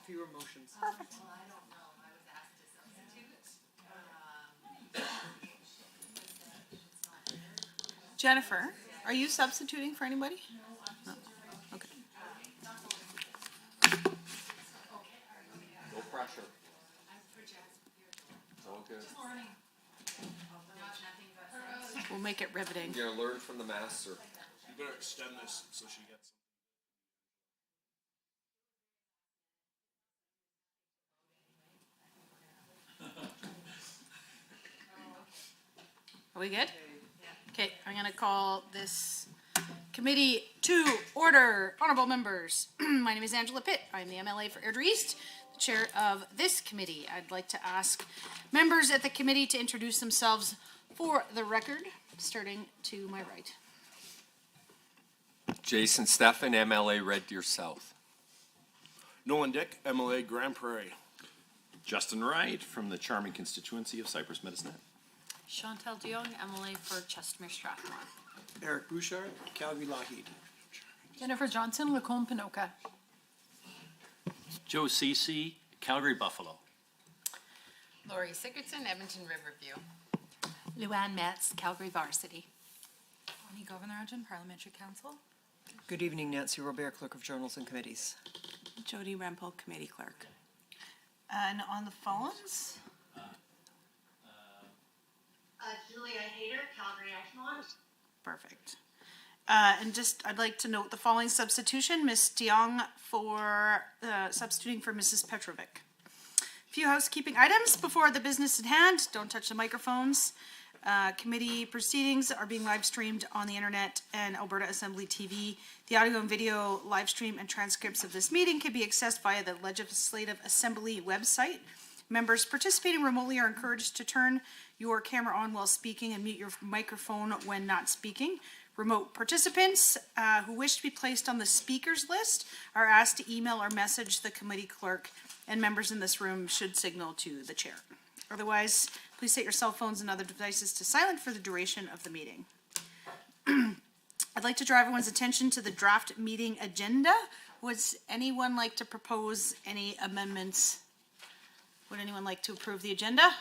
Fewer motions. Perfect. Well, I don't know. I was asked to substitute. Jennifer, are you substituting for anybody? No. Okay. No pressure. It's all good. We'll make it riveting. You're gonna learn from the master. You better extend this so she gets. Are we good? Okay, I'm gonna call this committee to order. Honorable members, my name is Angela Pitt. I'm the MLA for Airdrie East, the chair of this committee. I'd like to ask members at the committee to introduce themselves for the record, starting to my right. Jason Steffen, MLA Red Deer South. Nolan Dick, MLA Grand Prairie. Justin Wright from the charming constituency of Cypress Medicine. Chantal DeYoung, MLA for Chestermere Strathmore. Eric Bouchard, Calgary Lougheed. Jennifer Johnson, Lacombe Pinoca. Joe Cece, Calgary Buffalo. Lori Sigurdsson, Edmonton Riverview. Luann Metz, Calgary Varsity. Bonnie Governarajan, Parliamentary Council. Good evening, Nancy Robert, Clerk of Journals and Committees. Jody Rempel, Committee Clerk. And on the phones, Julia Hayter, Calgary Ashmont. perfect. And just, I'd like to note the following substitution, Ms. DeYoung for, substituting for Mrs. Petrovic. Few housekeeping items before the business at hand. Don't touch the microphones. Committee proceedings are being live streamed on the internet and Alberta Assembly TV. The audio and video live stream and transcripts of this meeting can be accessed via the Legislative Assembly website. Members participating remotely are encouraged to turn your camera on while speaking and mute your microphone when not speaking. Remote participants who wish to be placed on the speakers list are asked to email or message the committee clerk, and members in this room should signal to the chair. Otherwise, please set your cell phones and other devices to silent for the duration of the meeting. I'd like to draw everyone's attention to the draft meeting agenda. Would anyone like to propose any amendments? Would anyone like to approve the agenda?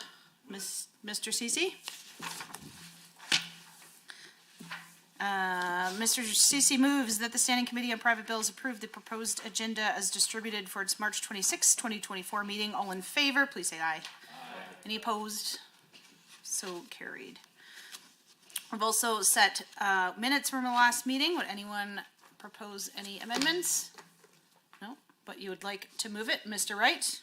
Mr. Cece? Mr. Cece moves that the Standing Committee on Private Bills approve the proposed agenda as distributed for its March 26, 2024 meeting. All in favor, please say aye. Any opposed? So carried. We've also set minutes from the last meeting. Would anyone propose any amendments? No, but you would like to move it. Mr. Wright?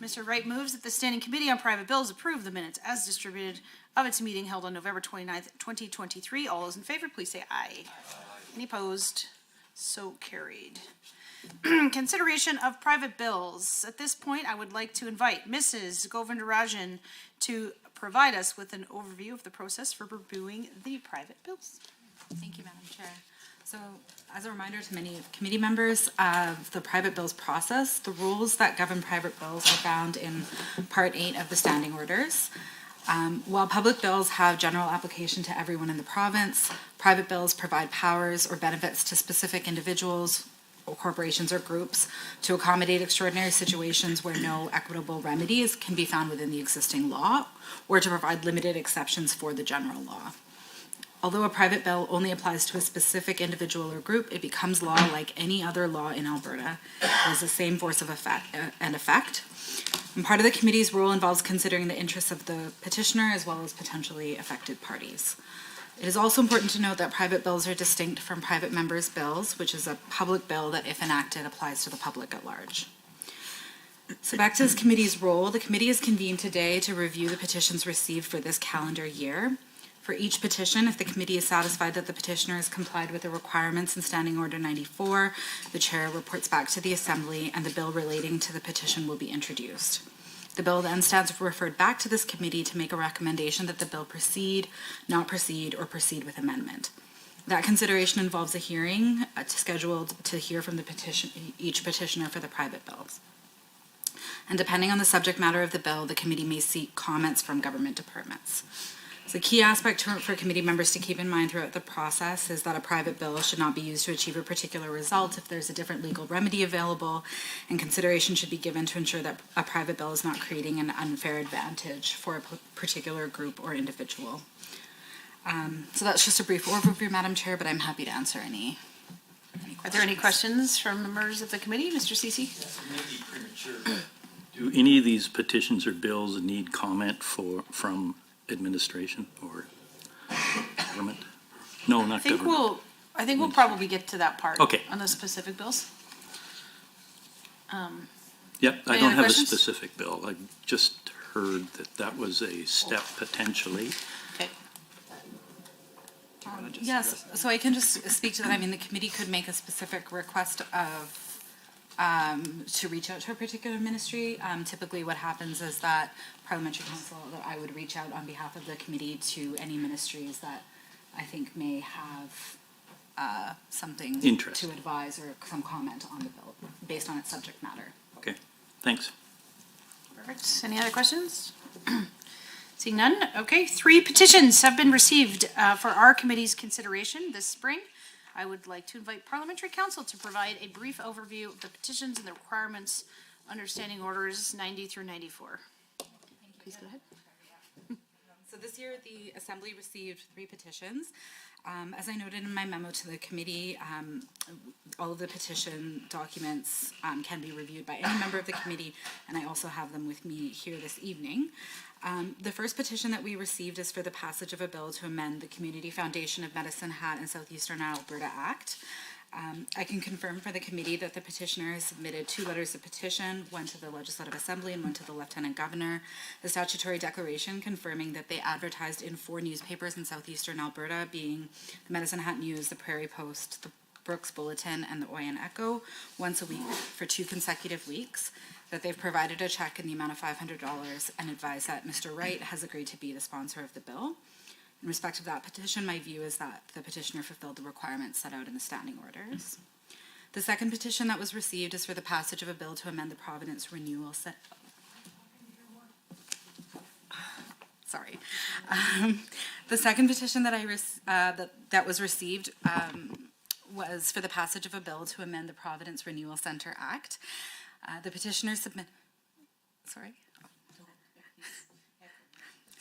Mr. Wright moves that the Standing Committee on Private Bills approve the minutes as distributed of its meeting held on November 29th, 2023. All those in favor, please say aye. Any opposed? So carried. Consideration of private bills. At this point, I would like to invite Mrs. Govindarajan to provide us with an overview of the process for reviewing the private bills. Thank you, Madam Chair. So, as a reminder to many committee members of the private bills process, the rules that govern private bills are found in Part 8 of the Standing Orders. While public bills have general application to everyone in the province, private bills provide powers or benefits to specific individuals or corporations or groups to accommodate extraordinary situations where no equitable remedies can be found within the existing law, or to provide limited exceptions for the general law. Although a private bill only applies to a specific individual or group, it becomes law like any other law in Alberta. It has the same force of effect. And part of the committee's role involves considering the interests of the petitioner as well as potentially affected parties. It is also important to note that private bills are distinct from private members' bills, which is a public bill that, if enacted, applies to the public at large. So back to this committee's role, the committee is convened today to review the petitions received for this calendar year. For each petition, if the committee is satisfied that the petitioner has complied with the requirements in Standing Order 94, the chair reports back to the Assembly and the bill relating to the petition will be introduced. The bill then stands referred back to this committee to make a recommendation that the bill proceed, not proceed, or proceed with amendment. That consideration involves a hearing scheduled to hear from each petitioner for the private bills. And depending on the subject matter of the bill, the committee may seek comments from government departments. So a key aspect for committee members to keep in mind throughout the process is that a private bill should not be used to achieve a particular result if there's a different legal remedy available, and consideration should be given to ensure that a private bill is not creating an unfair advantage for a particular group or individual. So that's just a brief overview, Madam Chair, but I'm happy to answer any questions. Are there any questions from members of the committee? Mr. Ceci? Maybe premature, but do any of these petitions or bills need comment from administration or government? No, not government. I think we'll probably get to that part. Okay. On the specific bills. Yep, I Any don't other have questions? a specific bill. I just heard that was a step potentially. Okay. Yes, so I can just speak to that. I mean, the committee could make a specific request of, to reach out to a particular ministry. Typically what happens is that parliamentary council, that I would reach out on behalf of the committee to any ministries that I think may have something Interest. to advise or some comment on the bill based on its subject matter. Okay, thanks. Perfect. Any other questions? Seeing none, okay. 3 petitions have been received for our committee's consideration this spring. I would like to invite Parliamentary Council to provide a brief overview of the petitions and the requirements under Standing Orders 90 through 94. Please go ahead. So this year, the Assembly received 3 petitions. As I noted in my memo to the committee, all of the petition documents can be reviewed by any member of the committee, and I also have them with me here this evening. The first petition that we received is for the passage of a bill to amend the Community Foundation of Medicine Hat and Southeastern Alberta Act. I can confirm for the committee that the petitioner has submitted 2 letters of petition, one to the Legislative Assembly and one to the Lieutenant Governor. The statutory declaration confirming that they advertised in 4 newspapers in southeastern Alberta, being the Medicine Hat News, the Prairie Post, the Brooks Bulletin, and the Oyen Echo, once a week for 2 consecutive weeks, that they've provided a check in the amount of $500 and advised that Mr. Wright has agreed to be the sponsor of the bill. In respect of that petition, my view is that the petitioner fulfilled the requirements set out in the standing orders. The second petition that was received is for the passage of a bill to amend the Providence Renewal Sorry. The second petition that that was received was for the passage of a bill to amend the Providence Renewal Center Act. The petitioner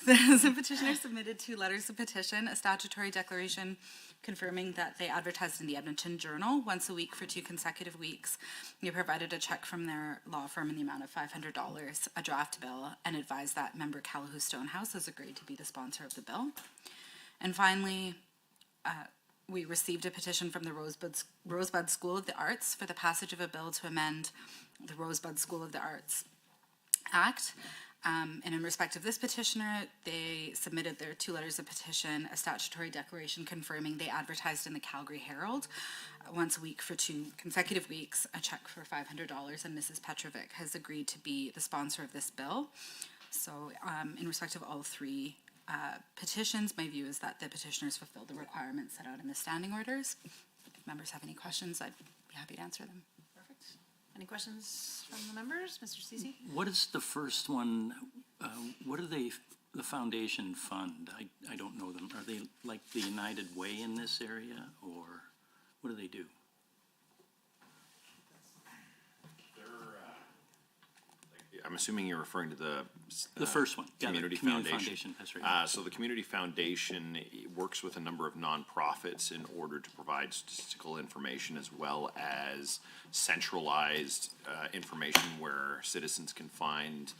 The petitioner submitted 2 letters of petition, a statutory declaration confirming that they advertised in the Edmonton Journal once a week for 2 consecutive weeks. They provided a check from their law firm in the amount of $500, a draft bill, and advised that member Callahoo Stonehouse has agreed to be the sponsor of the bill. And finally, we received a petition from the Rosebud School of the Arts for the passage of a bill to amend the Rosebud School of the Arts Act. And in respect of this petitioner, they submitted their 2 letters of petition, a statutory declaration confirming they advertised in the Calgary Herald once a week for 2 consecutive weeks, a check for $500, and Mrs. Petrovic has agreed to be the sponsor of this bill. So in respect of all 3 petitions, my view is that the petitioners fulfilled the requirements set out in the standing orders. If members have any questions, I'd be happy to answer them. Any questions from the members? Mr. Ceci? What is the first one? What are they, the foundation fund? I don't know them. Are they like the United Way in this area, or what do they do? I'm assuming you're referring to The first one. Yeah, the Community Foundation. That's right. So the Community Foundation works with a number of nonprofits in order to provide statistical information as well as centralized information where citizens can find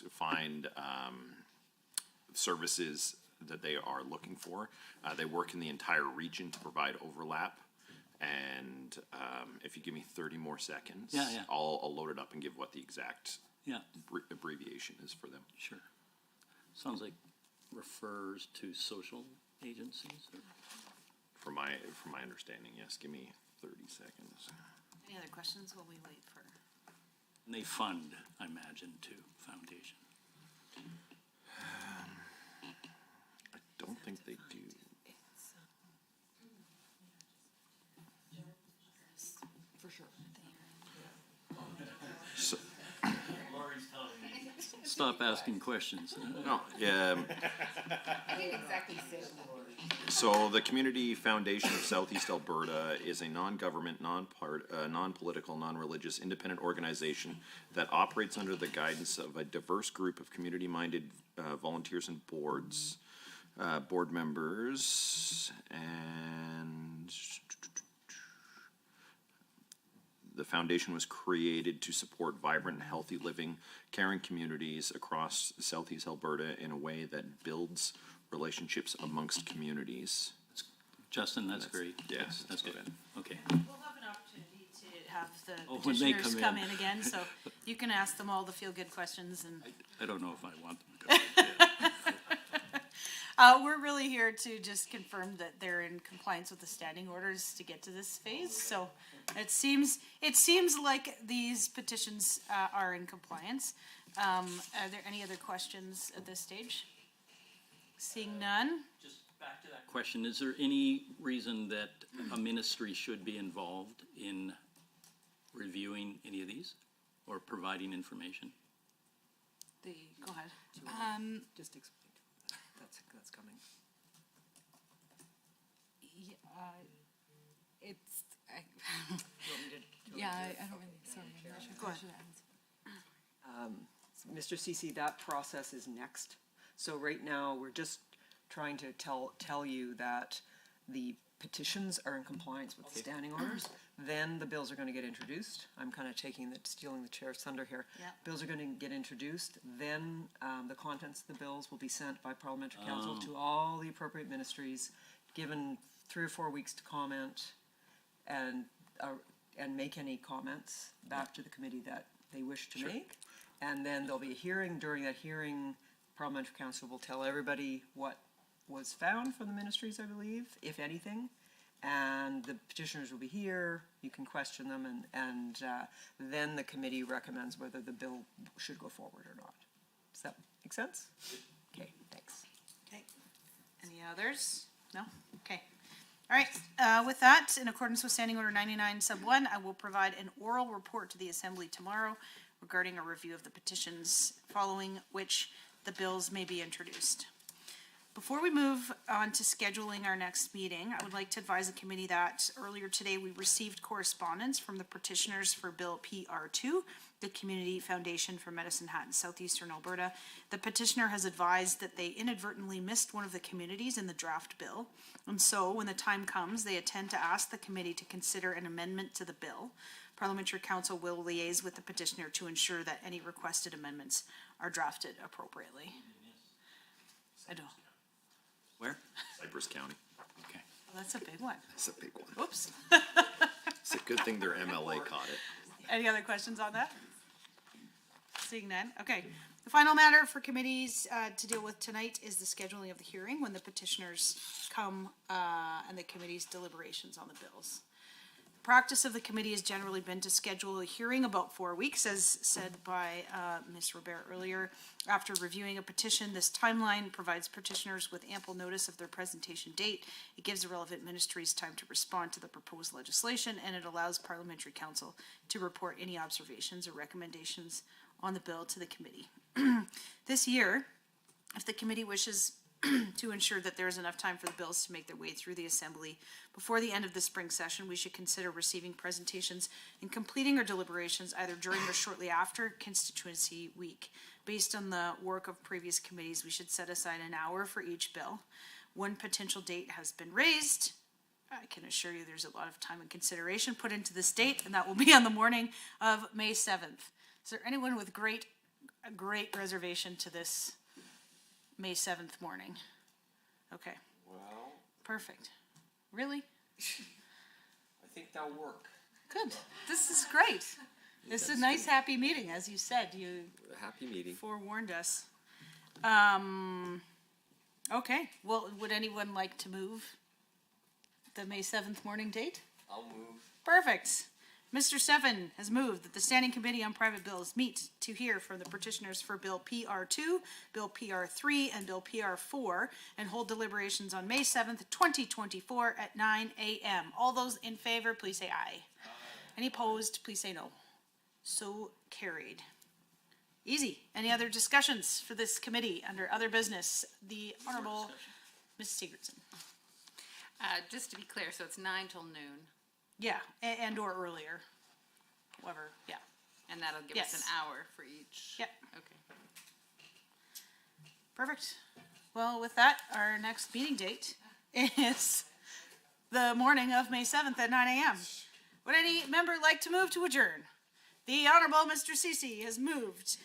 find services that they are looking for. They work in the entire region to provide overlap. And if you give me 30 more seconds, Yeah. I'll load it up and give what the exact Yeah, abbreviation is for them. sure. Sounds like refers to social agencies. Or? From my understanding, yes. Give me 30 seconds. Any other questions while we wait for? And they fund, I imagine, to foundation. I don't think they do. For sure. So, stop asking questions. No, yeah. I didn't exactly say it. So the Community Foundation of Southeast Alberta is a non-government, non-political, non-religious, independent organization that operates under the guidance of a diverse group of community-minded volunteers and board members, and the foundation was created to support vibrant and healthy living, caring communities across Southeast Alberta in a way that builds relationships amongst communities. Justin, that's great. Yeah, That's good. Okay. We'll have an opportunity to have the Oh, when they petitioners come come in. in again, so you can ask them all the feel-good questions and. I don't know if I want them to go. We're really here to just confirm that they're in compliance with the standing orders to get to this phase, so it seems like these petitions, are in compliance. Are there any other questions at this stage? Seeing none? Just back to that question, is there any reason that a ministry should be involved in reviewing any of these or providing information? Go ahead. Just explain to them that's coming. It's, You want me to- yeah, I don't really, sorry. Go ahead. Mr. Cece, that process is next. So right now, we're just trying to tell you that the petitions are in compliance with the standing orders. Then the bills are gonna get introduced. I'm kind of stealing the chair's thunder here. Yeah. Bills are gonna get introduced, then, the contents of the bills will be sent by parliamentary council to all the appropriate ministries, given 3 or 4 weeks to comment and make any comments back to the committee that they wish to make. And then there'll be a hearing. During that hearing, parliamentary council will tell everybody what was found from the ministries, I believe, if anything. And the petitioners will be here, you can question them, and then the committee recommends whether the bill should go forward or not. Does that make sense? Okay, thanks. Okay. Any others? No? Okay. All right, with that, in accordance with Standing Order 99 Sub 1, I will provide an oral report to the Assembly tomorrow regarding a review of the petitions, following which the bills may be introduced. Before we move on to scheduling our next meeting, I would like to advise the committee that earlier today we received correspondence from the petitioners for Bill PR2, the Community Foundation for Medicine Hat in Southeastern Alberta. The petitioner has advised that they inadvertently missed one of the communities in the draft bill, and so when the time comes, they intend to ask the committee to consider an amendment to the bill. Parliamentary Council will liaise with the petitioner to ensure that any requested amendments are drafted appropriately. I don't. Where? Cypress County. Okay. Well, that's a big one. That's a big one. Oops. It's a good thing their MLA caught it. Any other questions on that? Seeing none, okay. The final matter for committees to deal with tonight is the scheduling of the hearing when the petitioners come and the committee's deliberations on the bills. The practice of the committee has generally been to schedule a hearing about 4 weeks, as said by Ms. Robert earlier. After reviewing a petition, this timeline provides petitioners with ample notice of their presentation date. It gives the relevant ministries time to respond to the proposed legislation, and it allows parliamentary council to report any observations or recommendations on the bill to the committee. This year, if the committee wishes to ensure that there is enough time for the bills to make their way through the Assembly before the end of the spring session, we should consider receiving presentations and completing our deliberations either during or shortly after constituency week. Based on the work of previous committees, we should set aside an hour for each bill. One potential date has been raised. I can assure you there's a lot of time and consideration put into this date, and that will be on the morning of May 7th. Is there anyone with a great reservation to this May 7th morning? Okay. Well, Perfect. Really? I think that'll work. Good. This is great. This is a nice, happy meeting, as you said. You Happy meeting. forewarned us. Okay. Well, would anyone like to move the May 7th morning date? I'll move. Perfect. Mr. Steffen has moved that the Standing Committee on Private Bills meet to hear from the petitioners for Bill PR2, Bill PR3, and Bill PR4, and hold deliberations on May 7th, 2024 at 9 a.m. All those in favor, please say aye. Any opposed, please say no. So carried. Easy. Any other discussions for this committee under other business? The Honorable Ms. Sigurdson. Just to be clear, so it's 9 till noon, Yeah, and or earlier. However, yeah. and that'll give us an Yes. hour for each? Yep. Okay. Perfect. Well, with that, our next meeting date is the morning of May 7th at 9 a.m. Would any member like to move to adjourn? The Honorable Mr. Cece has moved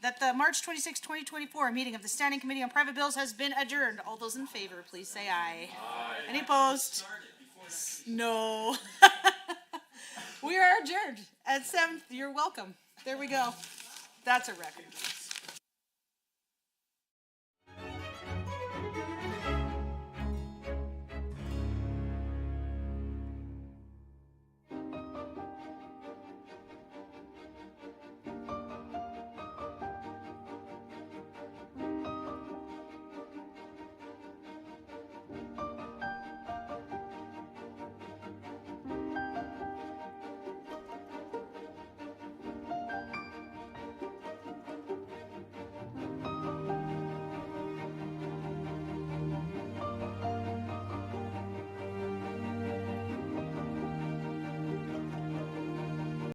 that the March 26, 2024 meeting of the Standing Committee on Private Bills has been adjourned. All those in favor, please say aye. Aye. Any opposed? No. We are adjourned at 7th. You're welcome. There we go. That's a record.